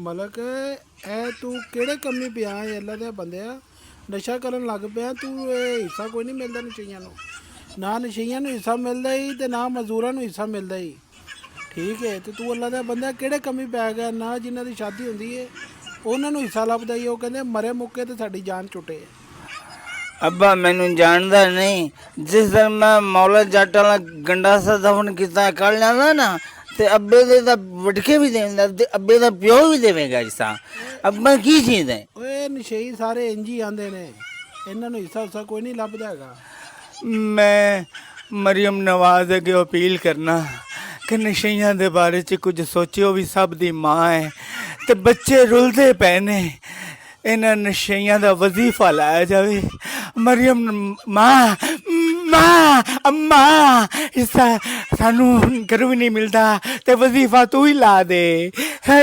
ਮਲਕ ਇਹ ਤੂੰ ਕਿਹੜੇ ਕੰਮੀ ਪਿਆ ਹੈ ਅੱਲਾ ਦੇ ਬੰਦਿਆ ਨਸ਼ਾ ਕਰਨ ਲੱਗ ਪਿਆ ਤੂੰ ਇਹ ਹਿੱਸਾ ਕੋਈ ਨਹੀਂ ਮਿਲਦਾ ਨਸ਼ਈਆਂ ਨੂੰ ਨਾ ਨਸ਼ਈਆਂ ਨੂੰ ਹਿੱਸਾ ਮਿਲਦਾ ਹੀ ਤੇ ਨਾ ਮਜ਼ਦੂਰਾਂ ਨੂੰ ਹਿੱਸਾ ਮਿਲਦਾ ਹੀ ਠੀਕ ਹੈ ਤੇ ਤੂੰ ਅੱਲਾ ਦਾ ਬੰਦਾ ਕਿਹੜੇ ਕੰਮੀ ਪੈ ਗਿਆ ਨਾ ਜਿਨ੍ਹਾਂ ਦੀ ਸ਼ਾਦੀ ਹੁੰਦੀ ਹੈ ਉਹਨਾਂ ਨੂੰ ਹਿੱਸਾ ਲੱਭਦਾ ਹੀ ਉਹ ਕਹਿੰਦੇ ਮਰੇ ਮੁੱਕੇ ਤੇ ਸਾਡੀ ਜਾਨ ਛੁੱਟੇ ਅੱਬਾ ਮੈਨੂੰ ਜਾਣਦਾ ਨਹੀਂ ਜਿਸ ਦਿਨ ਮੈਂ ਮੌਲਾ ਜੱਟ ਵਾਲਾ ਗੰਡਾਸਾ ਦਫਨ ਕੀਤਾ ਕੱਢ ਲੈਂਦਾ ਨਾ ਤੇ ਅੱਬੇ ਦੇ ਤਾਂ ਵਟਕੇ ਵੀ ਦੇਂਦਾ ਤੇ ਅੱਬੇ ਦਾ ਪਿਓ ਵੀ ਦੇਵੇਗਾ ਹਿੱਸਾ ਅੱਬਾ ਕੀ ਚੀਜ਼ ਹੈ ਓਏ ਨਸ਼ਈ ਸਾਰੇ ਇੰਜ ਹੀ ਆਂਦੇ ਨੇ ਇਹਨਾਂ ਨੂੰ ਹਿੱਸਾ ਕੋਈ ਨਹੀਂ ਲੱਭਦਾ ਹੈਗਾ ਮੈਂ ਮਰੀਮ ਨਵਾਜ਼ ਅੱਗੇ ਅਪੀਲ ਕਰਨਾ ਕਿ ਨਸ਼ਈਆਂ ਦੇ ਬਾਰੇ 'ਚ ਕੁਝ ਸੋਚਿਓ ਵੀ ਸਭ ਦੀ ਮਾਂ ਹੈ ਤੇ ਬੱਚੇ ਰੁਲਦੇ ਪਏ ਨੇ ਇਹਨਾਂ ਨਸ਼ਈਆਂ ਦਾ ਵਜ਼ੀਫਾ ਲਾਇਆ ਜਾਵੇ ਮਰੀਮ ਮਾਂ ਮਾਂ ਅੰਮਾ ਹਿੱਸਾ ਸਾਨੂੰ ਘਰੋਂ ਵੀ ਨਹੀਂ ਮਿਲਦਾ ਤੇ ਵਜ਼ੀਫਾ ਤੂੰ ਹੀ ਲਾ ਦੇ ਹੇ